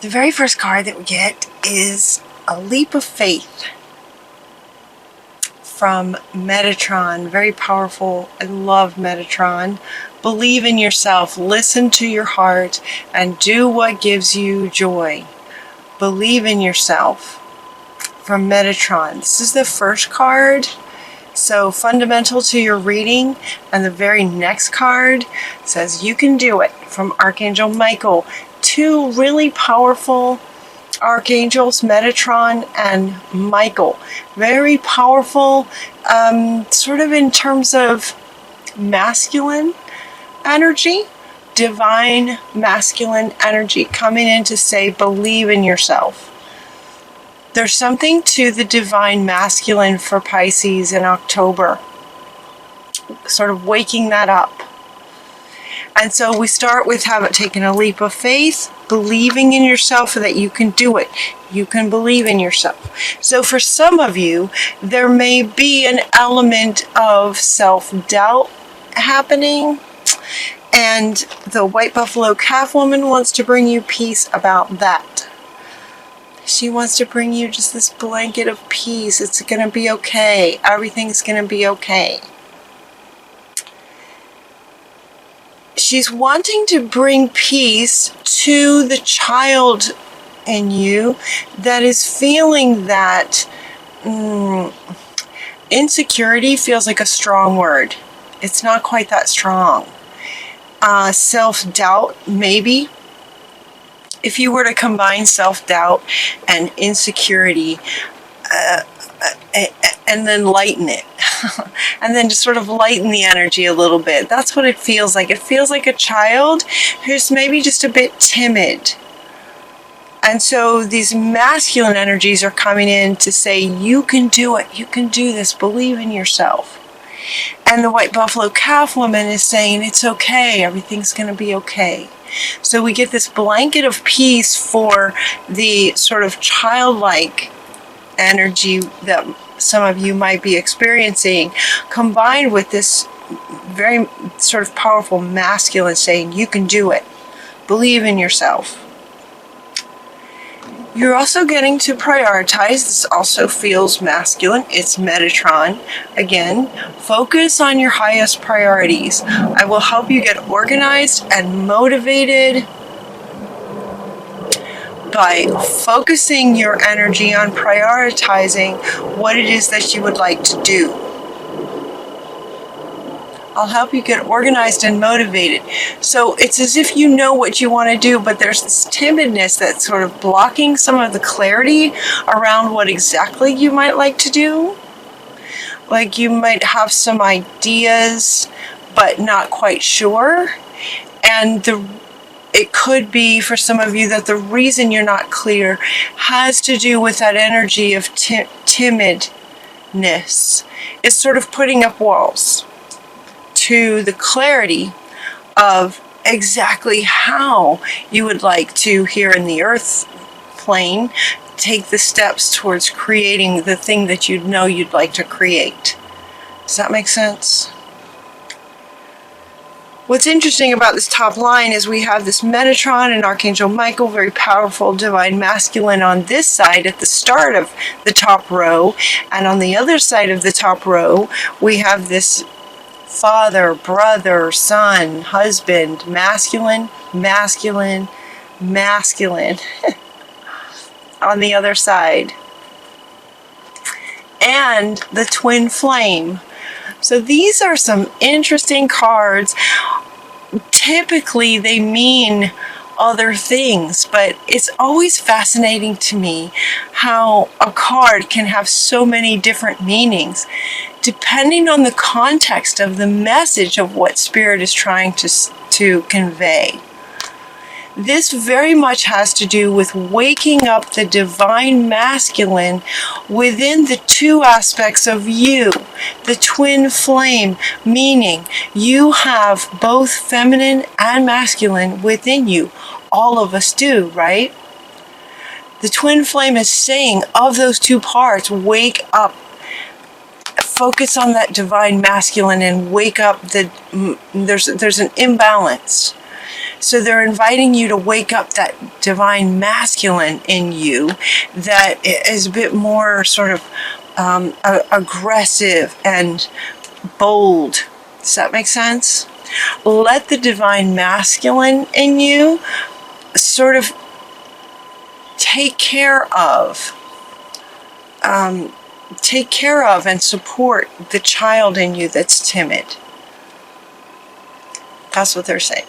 The very first card that we get is a leap of faith from Metatron. Very powerful. I love Metatron. Believe in yourself, listen to your heart, and do what gives you joy. Believe in yourself from Metatron. This is the first card, so fundamental to your reading. And the very next card says you can do it from Archangel Michael. Two really powerful archangels, Metatron and Michael. Very powerful, sort of in terms of masculine energy, divine masculine energy coming in to say, believe in yourself. There's something to the divine masculine for Pisces in October, sort of waking that up. And so we start with taking a leap of faith, believing in yourself that you can do it. You can believe in yourself. So for some of you, there may be an element of self-doubt happening. And the White Buffalo Calf Woman wants to bring you peace about that. She wants to bring you just this blanket of peace. It's going to be okay. Everything's going to be okay. She's wanting to bring peace to the child in you that is feeling that insecurity feels like a strong word. It's not quite that strong. Self-doubt, maybe. If you were to combine self-doubt and insecurity, and then lighten it, and then just sort of lighten the energy a little bit. That's what it feels like. It feels like a child who's maybe just a bit timid. And so these masculine energies are coming in to say, you can do it. You can do this. Believe in yourself. And the White Buffalo Calf Woman is saying, it's okay. Everything's going to be okay. So we get this blanket of peace for the sort of childlike energy that some of you might be experiencing, combined with this very sort of powerful masculine saying, you can do it. Believe in yourself. You're also getting to prioritize. This also feels masculine. It's Metatron. Again, focus on your highest priorities. I will help you get organized and motivated by focusing your energy on prioritizing what it is that you would like to do. I'll help you get organized and motivated. So it's as if you know what you want to do, but there's this timidness that's sort of blocking some of the clarity around what exactly you might like to do. Like you might have some ideas, but not quite sure. And it could be for some of you that the reason you're not clear has to do with that energy of timidness. It's sort of putting up walls to the clarity of exactly how you would like to, here in the earth plane, take the steps towards creating the thing that you know you'd like to create. Does that make sense? What's interesting about this top line is we have this Metatron and Archangel Michael, very powerful divine masculine on this side at the start of the top row. And on the other side of the top row, we have this father, brother, son, husband, masculine, masculine, masculine on the other side. And the twin flame. So these are some interesting cards. Typically they mean other things, but it's always fascinating to me how a card can have so many different meanings depending on the context of the message of what Spirit is trying to convey. This very much has to do with waking up the divine masculine within the two aspects of you, the twin flame, meaning you have both feminine and masculine within you. All of us do, right? The twin flame is saying of those two parts, wake up. Focus on that divine masculine and wake up. There's an imbalance. So they're inviting you to wake up that divine masculine in you that is a bit more sort of aggressive and bold. Does that make sense? Let the divine masculine in you sort of take care of and support the child in you that's timid. That's what they're saying.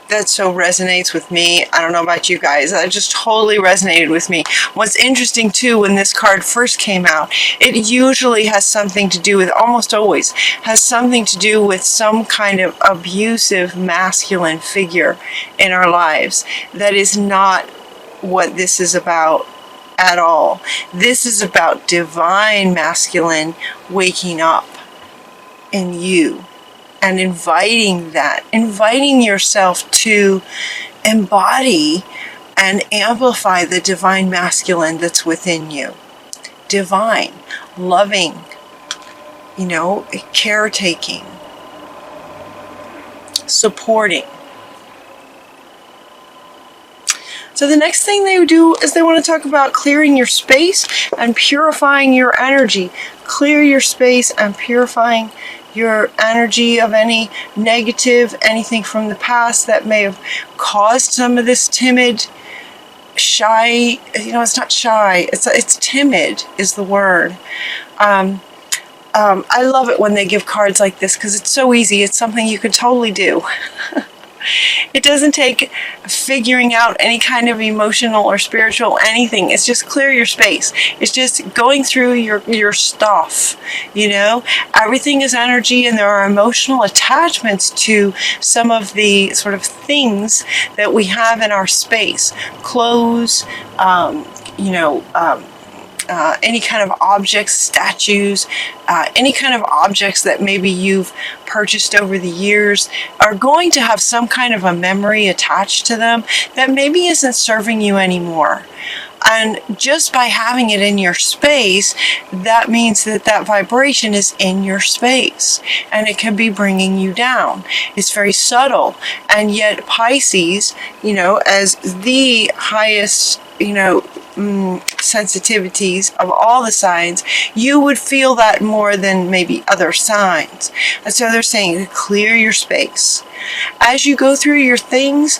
That so resonates with me. I don't know about you guys. That just totally resonated with me. What's interesting too, when this card first came out, it usually has something to do with, almost always, has something to do with some kind of abusive masculine figure in our lives. That is not what this is about at all. This is about divine masculine waking up in you. And inviting yourself to embody and amplify the divine masculine that's within you. Divine, loving, caretaking, supporting. So the next thing they do is they want to talk about clearing your space and purifying your energy. Clear your space and purifying your energy of any negative, anything from the past that may have caused some of this timid, shy, it's not shy, it's timid is the word. I love it when they give cards like this because it's so easy. It's something you could totally do. It doesn't take figuring out any kind of emotional or spiritual anything. It's just clear your space. It's just going through your stuff, Everything is energy, and there are emotional attachments to some of the sort of things that we have in our space. Clothes, any kind of objects, statues, any kind of objects that maybe you've purchased over the years are going to have some kind of a memory attached to them that maybe isn't serving you anymore. And just by having it in your space, that means that vibration is in your space, and it can be bringing you down. It's very subtle, and yet Pisces, as the highest, sensitivities of all the signs, you would feel that more than maybe other signs. And so they're saying clear your space. As you go through your things,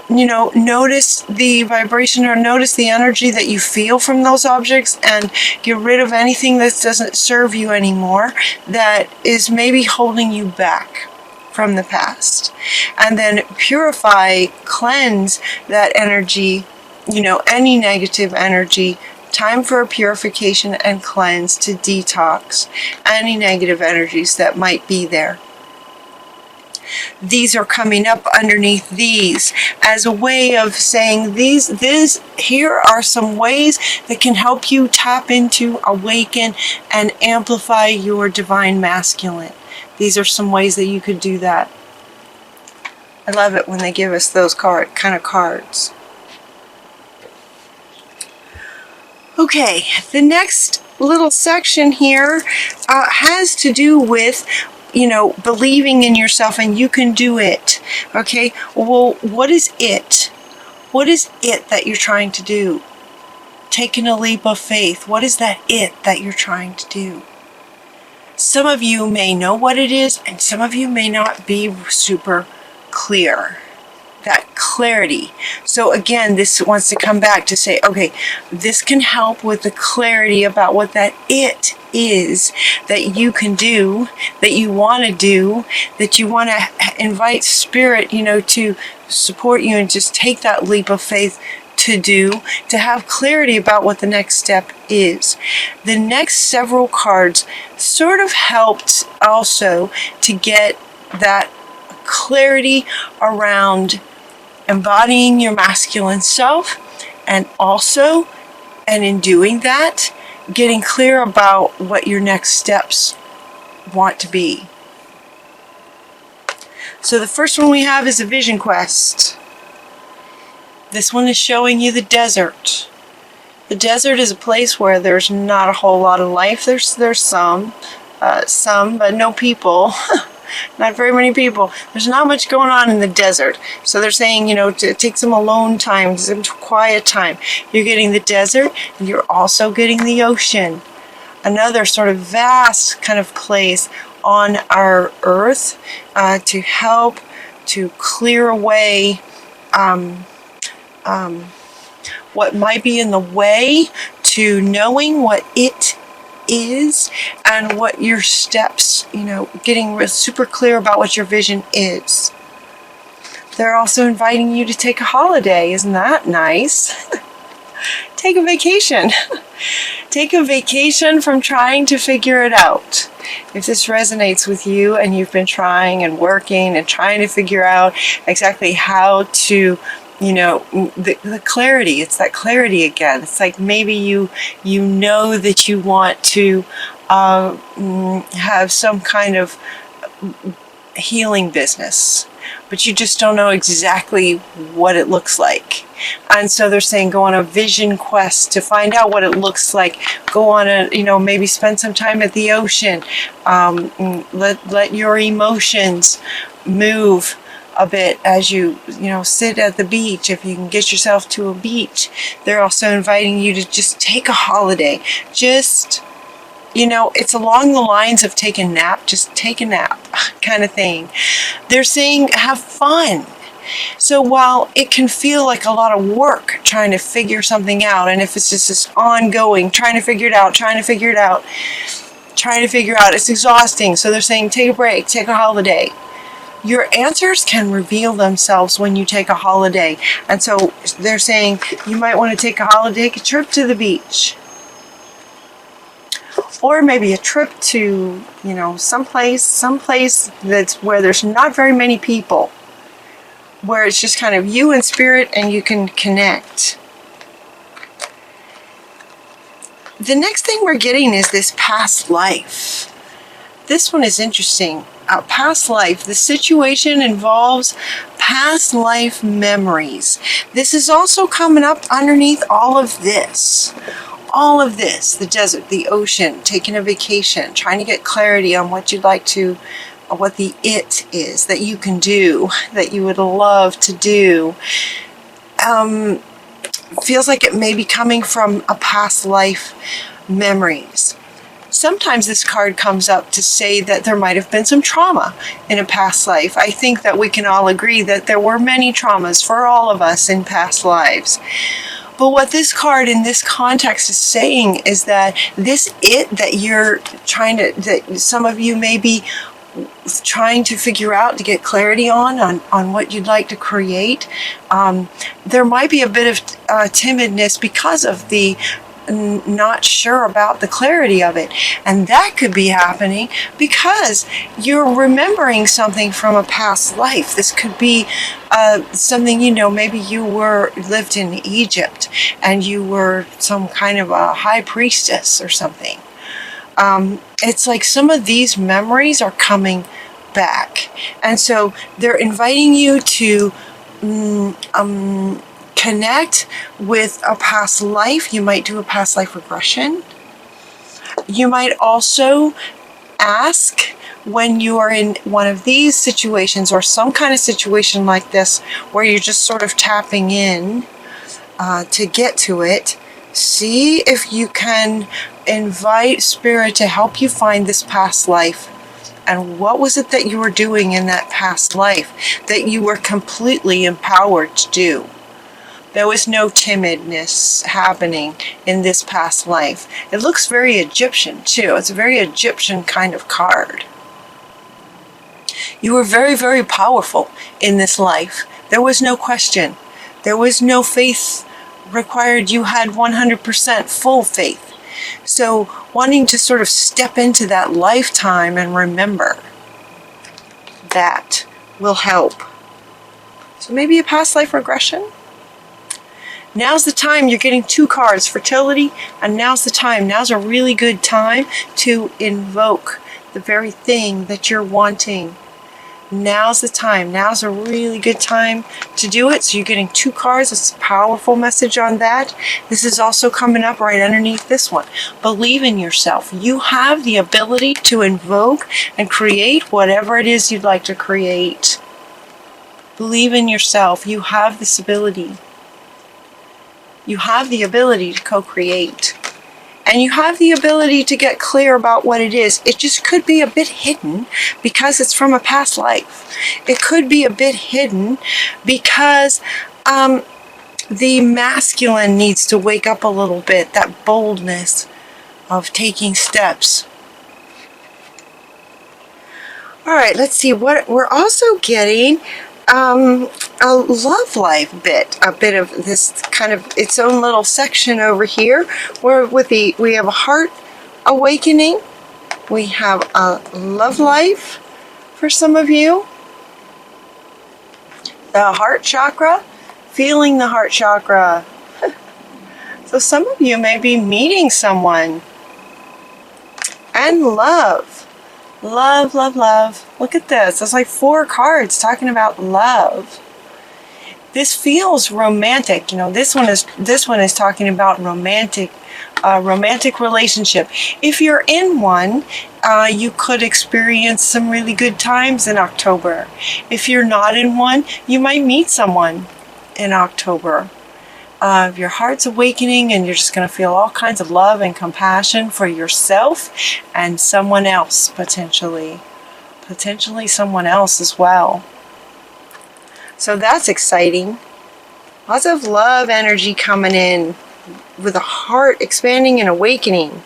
notice the vibration or notice the energy that you feel from those objects, and get rid of anything that doesn't serve you anymore, that is maybe holding you back from the past. And then purify, cleanse that energy, any negative energy. Time for a purification and cleanse to detox any negative energies that might be there. These are coming up underneath these as a way of saying here are some ways that can help you tap into, awaken, and amplify your divine masculine. These are some ways that you could do that. I love it when they give us those kind of cards. Okay, the next little section here has to do with, believing in yourself, and you can do it. Okay, well, what is it? What is it that you're trying to do? Taking a leap of faith. What is that it that you're trying to do? Some of you may know what it is, and some of you may not be super clear. That clarity. So again, this wants to come back to say, okay, this can help with the clarity about what that it is that you can do, that you want to do, that you want to invite spirit, to support you and just take that leap of faith to do, to have clarity about what the next step is. The next several cards sort of helped also to get that clarity around embodying your masculine self, and also, and in doing that, getting clear about what your next steps want to be. So the first one we have is a vision quest. This one is showing you the desert. The desert is a place where there's not a whole lot of life. There's some, but no people. not very many people. There's not much going on in the desert. So they're saying, to take some alone time, some quiet time. You're getting the desert, and you're also getting the ocean. Another sort of vast kind of place on our earth to help to clear away what might be in the way to knowing what it is and what your steps, getting super clear about what your vision is. They're also inviting you to take a holiday. Isn't that nice? Take a vacation. Take a vacation from trying to figure it out. If this resonates with you and you've been trying and working and trying to figure out exactly how to, the clarity, it's that clarity again. It's like maybe you know that you want to have some kind of healing business, but you just don't know exactly what it looks like. And so they're saying go on a vision quest to find out what it looks like. Go on maybe spend some time at the ocean. Let your emotions move a bit as you sit at the beach. If you can get yourself to a beach. They're also inviting you to just take a holiday. Just it's along the lines of take a nap, just take a nap kind of thing. They're saying have fun. So while it can feel like a lot of work trying to figure something out, and if it's just this ongoing, trying to figure it out, it's exhausting. So they're saying take a break, take a holiday. Your answers can reveal themselves when you take a holiday. And so they're saying you might want to take a holiday, take a trip to the beach. Or maybe a trip to, someplace that's where there's not very many people, where it's just kind of you and spirit and you can connect. The next thing we're getting is this past life. This one is interesting. Past life. The situation involves past life memories. This is also coming up underneath all of this. All of this, the desert, the ocean, taking a vacation, trying to get clarity on what you'd like to, what the it is that you can do, that you would love to do. Feels like it may be coming from a past life memories. Sometimes this card comes up to say that there might have been some trauma in a past life. I think that we can all agree that there were many traumas for all of us in past lives. But what this card in this context is saying is that this it that you're that some of you may be trying to figure out to get clarity on what you'd like to create, there might be a bit of timidness because of the not sure about the clarity of it. And that could be happening because you're remembering something from a past life. This could be something, maybe you lived in Egypt and you were some kind of a high priestess or something. It's like some of these memories are coming back. And so they're inviting you to connect with a past life. You might do a past life regression. You might also ask when you are in one of these situations or some kind of situation like this where you're just sort of tapping in to get to it. See if you can invite spirit to help you find this past life. And what was it that you were doing in that past life that you were completely empowered to do? There was no timidness happening in this past life. It looks very Egyptian too. It's a very Egyptian kind of card. You were very, very powerful in this life. There was no question. There was no faith required. You had 100% full faith. So wanting to sort of step into that lifetime and remember, that will help. So maybe a past life regression. Now's the time. You're getting 2 cards, fertility, and now's the time. Now's a really good time to invoke the very thing that you're wanting. now's the time. Now's a really good time to do it. So you're getting 2 cards. It's a powerful message on that. This is also coming up right underneath this one. Believe in yourself. You have the ability to invoke and create whatever it is you'd like to create. Believe in yourself. You have this ability. You have the ability to co-create. And you have the ability to get clear about what it is. It just could be a bit hidden because it's from a past life. It could be a bit hidden because the masculine needs to wake up a little bit. That boldness of taking steps. All right, let's see what we're also getting. A love life bit, a bit of this kind of its own little section over here, where we have a heart awakening, we have a love life for some of you, the heart chakra, feeling the heart chakra. So some of you may be meeting someone, and love. Love, love, love. Look at this. There's like 4 cards talking about love. This feels romantic. You know, this one is talking about romantic relationship. If you're in one, you could experience some really good times in October. If you're not in one, you might meet someone in October. Your heart's awakening, and you're just going to feel all kinds of love and compassion for yourself and someone else, potentially someone else as well. So that's exciting. Lots of love energy coming in with a heart expanding and awakening.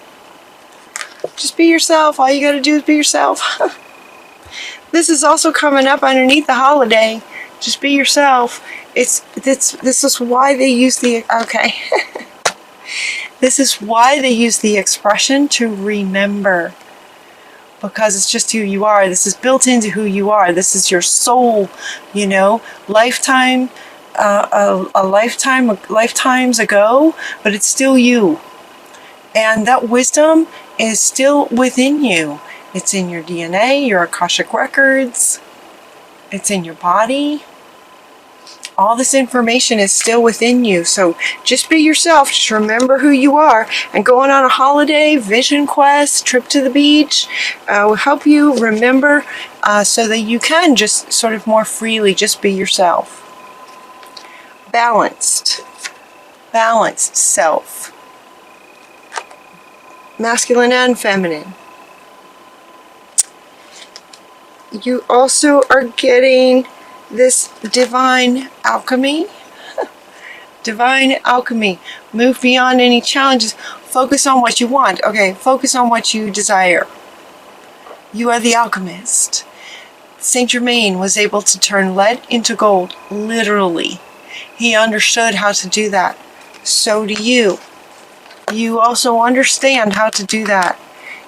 Just be yourself. All you got to do is be yourself. This is also coming up underneath the holiday. Just be yourself. This is why they use the, okay. This is why they use the expression to remember. Because it's just who you are. This is built into who you are. This is your soul, you know, lifetimes ago, but it's still you. And that wisdom is still within you. It's in your DNA, your Akashic records. It's in your body. All this information is still within you. So just be yourself. Just remember who you are. And going on a holiday, vision quest, trip to the beach will help you remember so that you can just sort of more freely just be yourself. Balanced self. Masculine and feminine. You also are getting this divine alchemy. Divine alchemy. Move beyond any challenges. Focus on what you want. Okay, focus on what you desire. You are the alchemist. Saint Germain was able to turn lead into gold, literally. He understood how to do that. So do you. You also understand how to do that.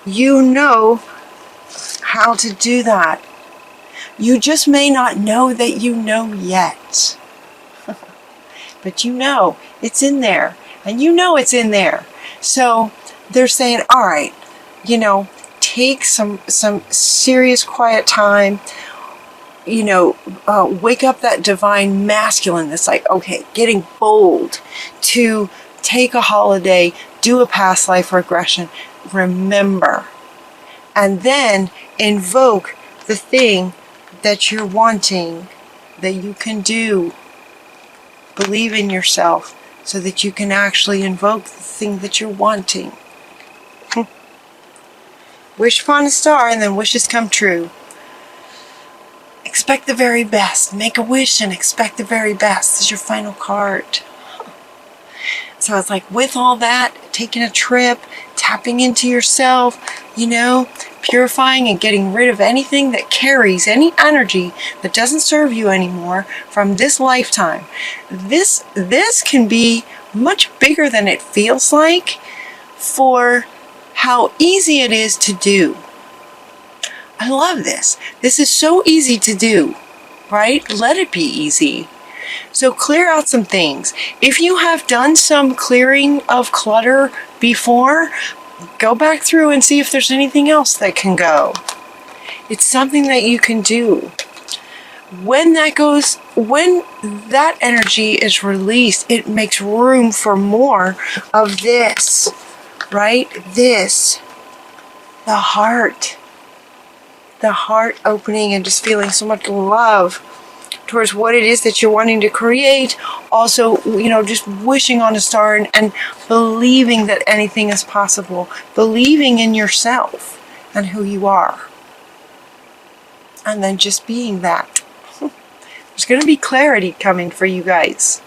You know how to do that. You just may not know that you know yet. But you know it's in there. And you know it's in there. So they're saying, all right, you know, take some serious quiet time. You know, wake up that divine masculine that's like, okay, getting bold to take a holiday, do a past life regression, remember. And then invoke the thing that you're wanting, that you can do. Believe in yourself so that you can actually invoke the thing that you're wanting. Wish upon a star and then wishes come true. Expect the very best. Make a wish and expect the very best. This is your final card. So it's like with all that, taking a trip, tapping into yourself, you know, purifying and getting rid of anything that carries any energy that doesn't serve you anymore from this lifetime. This can be much bigger than it feels like for how easy it is to do. I love this. This is so easy to do, right? Let it be easy. So clear out some things. If you have done some clearing of clutter before, go back through and see if there's anything else that can go. It's something that you can do. when that energy is released, it makes room for more of this, right? This, the heart opening and just feeling so much love towards what it is that you're wanting to create. Also, just wishing on a star and believing that anything is possible, believing in yourself and who you are, and then just being that. There's going to be clarity coming for you guys.